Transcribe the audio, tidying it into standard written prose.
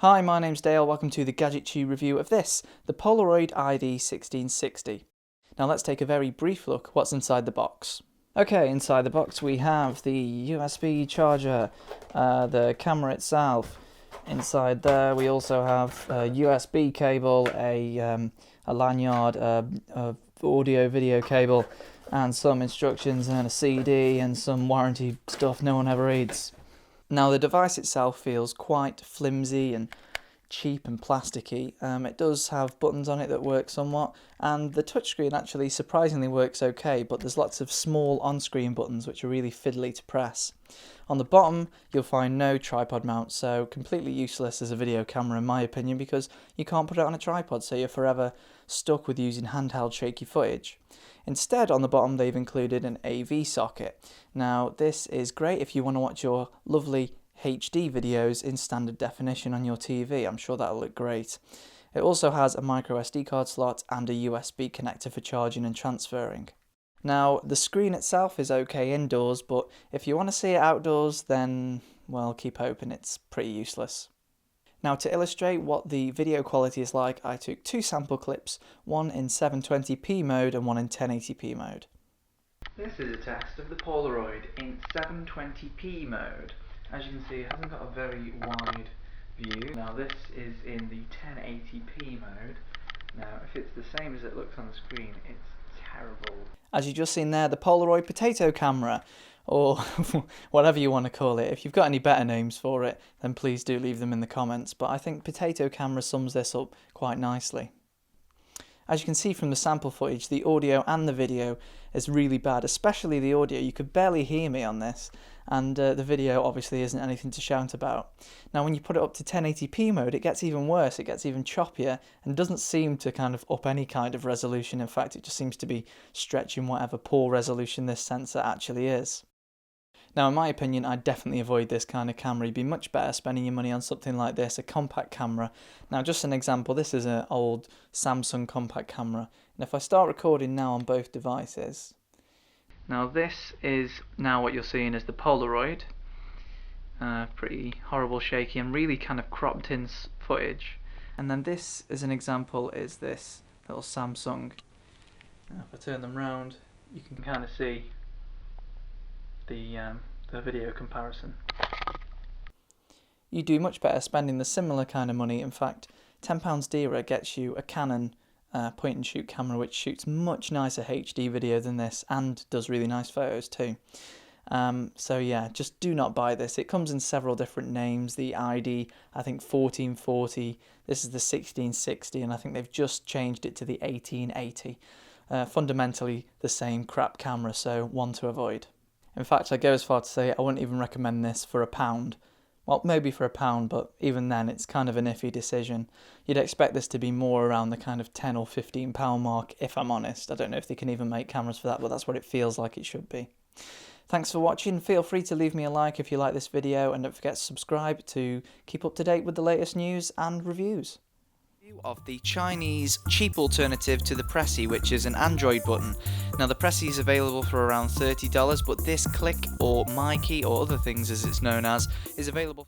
Hi, my name's Dale, welcome to the Gadget Tube review of this, the Polaroid iD1660. Now let's take a very brief look what's inside the box. Okay, inside the box we have the USB charger, the camera itself. Inside there we also have a USB cable, a lanyard, a audio video cable, and some instructions and a CD and some warranty stuff no one ever reads. Now the device itself feels quite flimsy and cheap and plasticky. It does have buttons on it that work somewhat, and the touchscreen actually surprisingly works okay, but there's lots of small on-screen buttons which are really fiddly to press. On the bottom you'll find no tripod mount, so completely useless as a video camera in my opinion, because you can't put it on a tripod, so you're forever stuck with using handheld shaky footage. Instead, on the bottom they've included an AV socket. Now this is great if you want to watch your lovely HD videos in standard definition on your TV. I'm sure that'll look great. It also has a micro SD card slot and a USB connector for charging and transferring. Now the screen itself is okay indoors, but if you want to see it outdoors, then well, keep hoping, it's pretty useless. Now to illustrate what the video quality is like, I took two sample clips, one in 720p mode and one in 1080p mode. This is a test of the Polaroid in 720p mode. As you can see, it hasn't got a very wide view. Now this is in the 1080p mode. Now if it's the same as it looks on the screen, it's terrible. As you've just seen there, the Polaroid potato camera, or whatever you want to call it. If you've got any better names for it, then please do leave them in the comments, but I think potato camera sums this up quite nicely. As you can see from the sample footage, the audio and the video is really bad, especially the audio. You could barely hear me on this, and the video obviously isn't anything to shout about. Now when you put it up to 1080p mode, it gets even worse, it gets even choppier, and doesn't seem to kind of up any kind of resolution. In fact, it just seems to be stretching whatever poor resolution this sensor actually is. Now in my opinion, I'd definitely avoid this kind of camera. You'd be much better spending your money on something like this, a compact camera. Now just an example, this is an old Samsung compact camera, and if I start recording now on both devices, now this is now what you're seeing as the Polaroid. Pretty horrible shaky and really kind of cropped in footage. And then this as an example is this little Samsung. Now if I turn them round, you can kind of see the video comparison. You do much better spending the similar kind of money. In fact, £10 dearer gets you a Canon point and shoot camera which shoots much nicer HD video than this and does really nice photos too. So yeah, just do not buy this. It comes in several different names. The iD, I think 1440, this is the 1660, and I think they've just changed it to the 1880. Fundamentally the same crap camera, so one to avoid. In fact, I go as far to say I wouldn't even recommend this for £1. Well, maybe for £1, but even then it's kind of an iffy decision. You'd expect this to be more around the kind of £10 or £15 mark, if I'm honest. I don't know if they can even make cameras for that, but that's what it feels like it should be. Thanks for watching. Feel free to leave me a like if you like this video, and don't forget to subscribe to keep up to date with the latest news and reviews. Of the Chinese cheap alternative to the Pressy, which is an Android button. Now the Pressy is available for around $30, but this Click or My Key, or other things as it's known as, is available